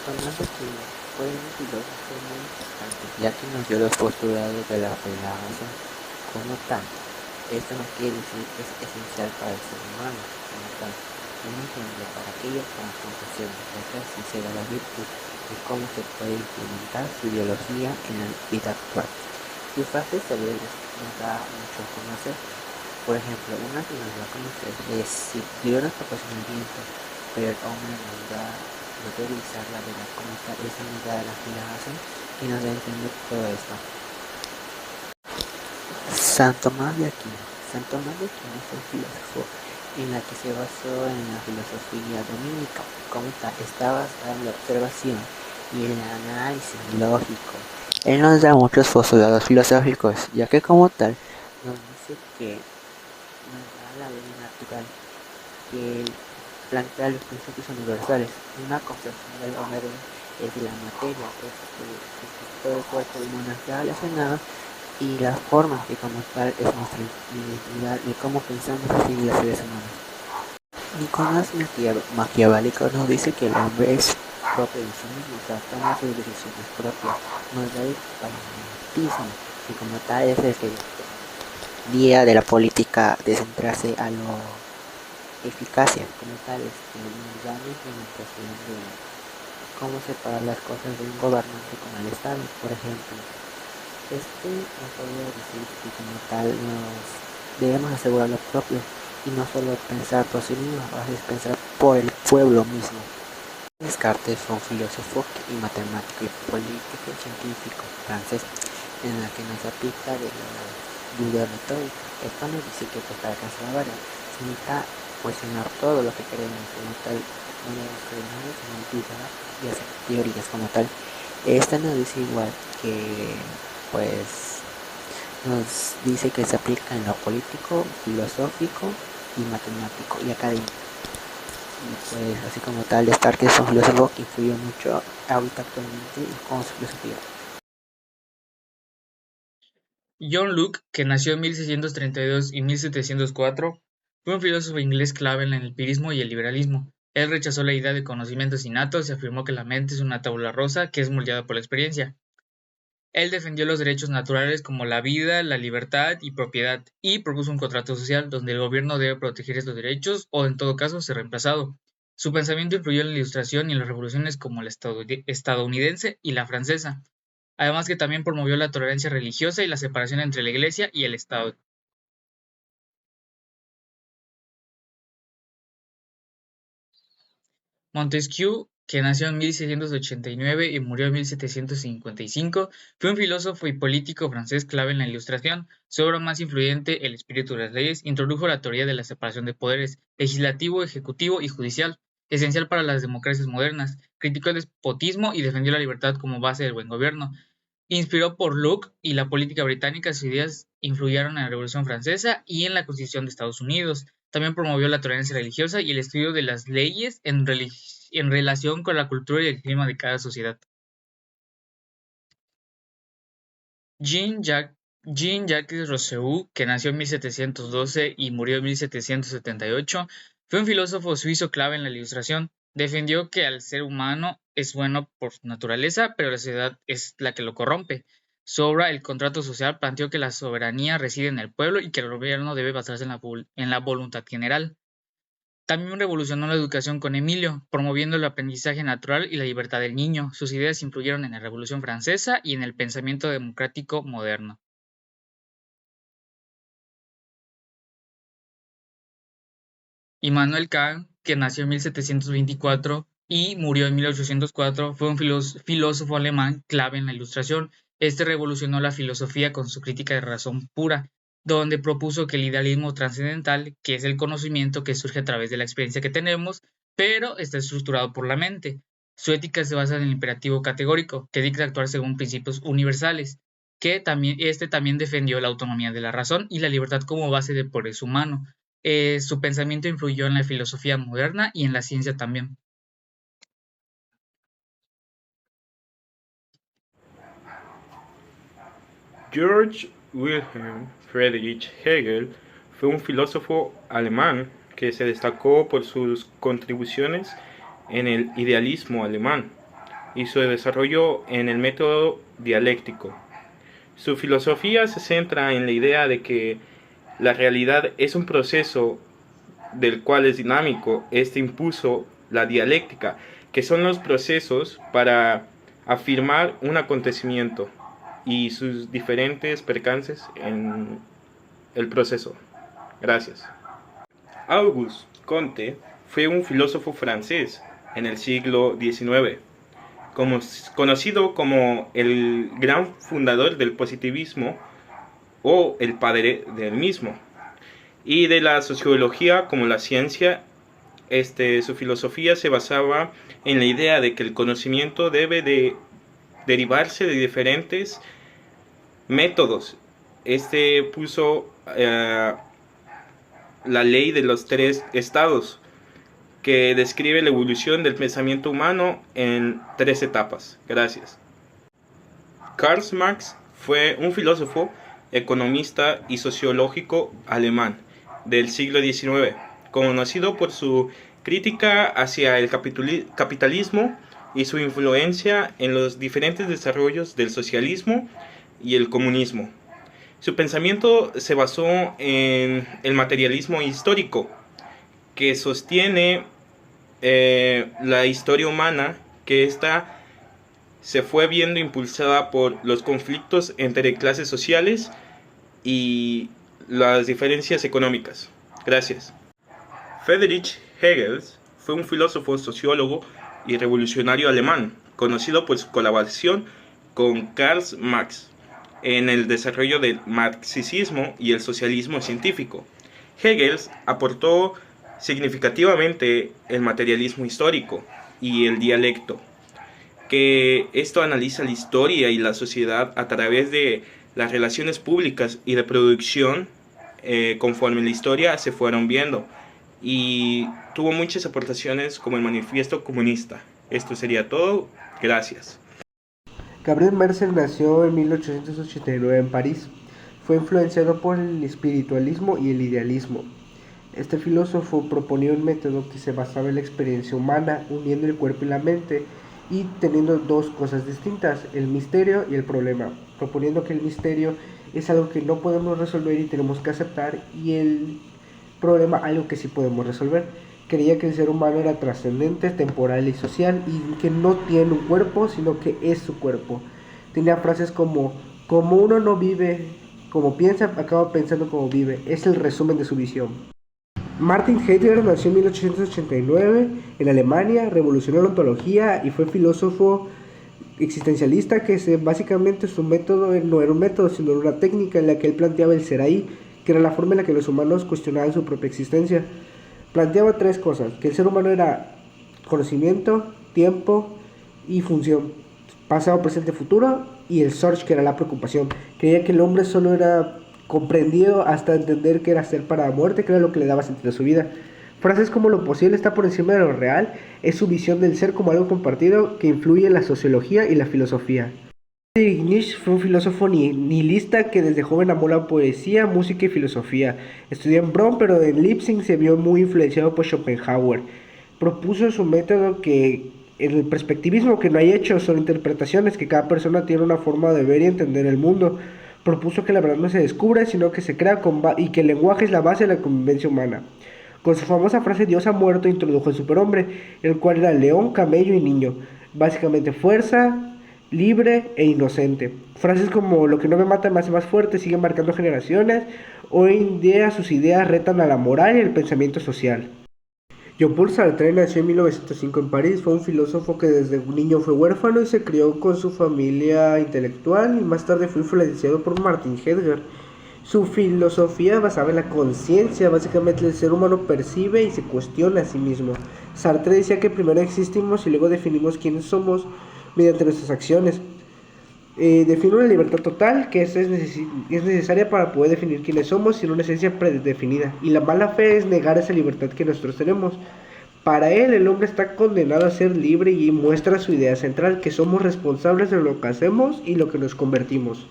Tomás de Aquino fue un filósofo muy importante, ya que nos dio los postulados de la fe y la razón como tal. Esto no quiere decir que es esencial para el ser humano como tal. Un ejemplo para aquello con confesión, la fe sincera, la virtud y cómo se puede implementar su ideología en la vida actual. Sus frases célebres nos da mucho a conocer. Por ejemplo, una que nos da a conocer es: si Dios nos proporciona el viento, pero el hombre nos debe usar la verdad como tal. Esa nos da la razón y nos da a entender todo esto. San Tomás de Aquino. San Tomás de Aquino fue un filósofo en la que se basó en la filosofía dominica. Como tal, está basada en la observación y el análisis lógico. Él nos da muchos postulados filosóficos, ya que como tal nos dice que nos da la ley natural, que plantea los principios universales. Una concepción del hombre es de la materia, que todo el cuerpo humano está relacionado, y la forma que como tal es nuestra identidad y cómo pensamos así los seres humanos. Nicolás Maquiavélico nos dice que el hombre es propio de sí mismo, o sea, toma sus decisiones propias, nos da el pragmatismo, y como tal es el que guía de la política de centrarse a lo eficacia, como tal nos da la implementación de cómo separar las cosas de un gobernante con el Estado, por ejemplo. Nos podría decir que como tal nos debemos asegurar lo propio y no solo pensar por sí mismo, a veces pensar por el pueblo mismo. Descartes fue un filósofo y matemático y político científico francés, en la que nos aplica de la duda retórica. Esto nos dice que para alcanzar la verdad se necesita cuestionar todo lo que queremos, como tal, no debemos creer nada, sino dudar y hacer teorías como tal. Esta nos dice igual que pues nos dice que se aplica en lo político, filosófico y matemático y académico. Y pues así como tal, Descartes es un filósofo que influyó mucho ahorita actualmente con su filosofía. John Locke, que nació en 1632 y 1704, fue un filósofo inglés clave en el empirismo y el liberalismo. Él rechazó la idea de conocimientos innatos y afirmó que la mente es una tabla rosa que es moldeada por la experiencia. Él defendió los derechos naturales como la vida, la libertad y propiedad, y propuso un contrato social donde el gobierno debe proteger estos derechos o, en todo caso, ser reemplazado. Su pensamiento influyó en la Ilustración y en las revoluciones como la estadounidense y la francesa, además que también promovió la tolerancia religiosa y la separación entre la Iglesia y el Estado. Montesquieu, que nació en 1689 y murió en 1755, fue un filósofo y político francés clave en la Ilustración. Su obra más influyente, El espíritu de las leyes, introdujo la teoría de la separación de poderes, legislativo, ejecutivo y judicial, esencial para las democracias modernas. Criticó el despotismo y defendió la libertad como base del buen gobierno. Inspirado por Locke y la política británica, sus ideas influyeron en la Revolución Francesa y en la Constitución de Estados Unidos. También promovió la tolerancia religiosa y el estudio de las leyes en relación con la cultura y el clima de cada sociedad. Jean-Jacques Jean-Jacques Rousseau, que nació en 1712 y murió en 1778, fue un filósofo suizo clave en la Ilustración. Defendió que el ser humano es bueno por naturaleza, pero la sociedad es la que lo corrompe. Su obra El contrato social planteó que la soberanía reside en el pueblo y que el gobierno debe basarse en la voluntad general. También revolucionó la educación con Emilio, promoviendo el aprendizaje natural y la libertad del niño. Sus ideas influyeron en la Revolución Francesa y en el pensamiento democrático moderno. Immanuel Kant, que nació en 1724 y murió en 1804, fue un filósofo alemán clave en la Ilustración. Este revolucionó la filosofía con su crítica de razón pura, donde propuso que el idealismo trascendental, que es el conocimiento que surge a través de la experiencia que tenemos, pero está estructurado por la mente. Su ética se basa en el imperativo categórico, que dicta actuar según principios universales, que también defendió la autonomía de la razón y la libertad como base del progreso humano. Su pensamiento influyó en la filosofía moderna y en la ciencia también. Georg Wilhelm Friedrich Hegel fue un filósofo alemán que se destacó por sus contribuciones en el idealismo alemán. y su desarrollo en el método dialéctico. Su filosofía se centra en la idea de que la realidad es un proceso del cual es dinámico. Este impuso la dialéctica, que son los procesos para afirmar un acontecimiento y sus diferentes percances en el proceso. Gracias. Auguste Comte fue un filósofo francés en el siglo XIX, conocido como el gran fundador del positivismo o el padre del mismo, y de la sociología como la ciencia. Su filosofía se basaba en la idea de que el conocimiento debe de derivarse de diferentes métodos. Puso la ley de los 3 estados, que describe la evolución del pensamiento humano en 3 etapas. Gracias. Karl Marx fue un filósofo, economista y sociólogo alemán del siglo XIX, conocido por su crítica hacia el capitalismo y su influencia en los diferentes desarrollos del socialismo y el comunismo. Su pensamiento se basó en el materialismo histórico, que sostiene la historia humana, que ésta se fue viendo impulsada por los conflictos entre clases sociales y las diferencias económicas. Gracias. Friedrich Hegel fue un filósofo, sociólogo y revolucionario alemán, conocido por su colaboración con Karl Marx en el desarrollo del marxismo y el socialismo científico. Hegel aportó significativamente el materialismo histórico y el dialecto, que esto analiza la historia y la sociedad a través de las relaciones públicas y de producción conforme la historia se fueron viendo, y tuvo muchas aportaciones como el manifiesto comunista. Esto sería todo. Gracias. Gabriel Marcel nació en 1889 en París. Fue influenciado por el espiritualismo y el idealismo. Este filósofo proponía un método que se basaba en la experiencia humana, uniendo el cuerpo y la mente, y teniendo 2 cosas distintas, el misterio y el problema, proponiendo que el misterio es algo que no podemos resolver y tenemos que aceptar, y el problema algo que sí podemos resolver. Creía que el ser humano era trascendente, temporal y social, y que no tiene un cuerpo, sino que es su cuerpo. Tenía frases como uno no vive como piensa, acaba pensando como vive. Es el resumen de su visión. Martin Heidegger nació en 1889 en Alemania, revolucionó la ontología y fue filósofo existencialista, que básicamente su método no era un método, sino una técnica en la que él planteaba el ser ahí, que era la forma en la que los humanos cuestionaban su propia existencia. Planteaba 3 cosas: que el ser humano era conocimiento, tiempo y función, pasado, presente, futuro, y el search, que era la preocupación. Creía que el hombre solo era comprendido hasta entender que era ser para la muerte, que era lo que le daba sentido a su vida. Frases como lo posible está por encima de lo real es su visión del ser como algo compartido que influye en la sociología y la filosofía. Friedrich Nietzsche fue un filósofo nihilista que desde joven amó la poesía, música y filosofía. Estudió en Bonn, pero en Leipzig se vio muy influenciado por Schopenhauer. Propuso su método, que en el perspectivismo, que no hay hechos, son interpretaciones, que cada persona tiene una forma de ver y entender el mundo. Propuso que la verdad no se descubre, sino que se crea, y que el lenguaje es la base de la convivencia humana. Con su famosa frase "Dios ha muerto", introdujo el superhombre, el cual era león, camello y niño. Básicamente fuerza, libre e inocente. Frases como "lo que no me mata me hace más fuerte" siguen marcando generaciones. Hoy en día sus ideas retan a la moral y el pensamiento social. Jean-Paul Sartre nació en 1905 en París. Fue un filósofo que desde un niño fue huérfano y se crió con su familia intelectual, y más tarde fue influenciado por Martin Heidegger. Su filosofía basaba en la conciencia. Básicamente el ser humano percibe y se cuestiona a sí mismo. Sartre decía que primero existimos y luego definimos quiénes somos mediante nuestras acciones. Define una libertad total, que es necesaria para poder definir quiénes somos sin una esencia predefinida, y la mala fe es negar esa libertad que nosotros tenemos. Para él, el hombre está condenado a ser libre, y muestra su idea central, que somos responsables de lo que hacemos y lo que nos convertimos.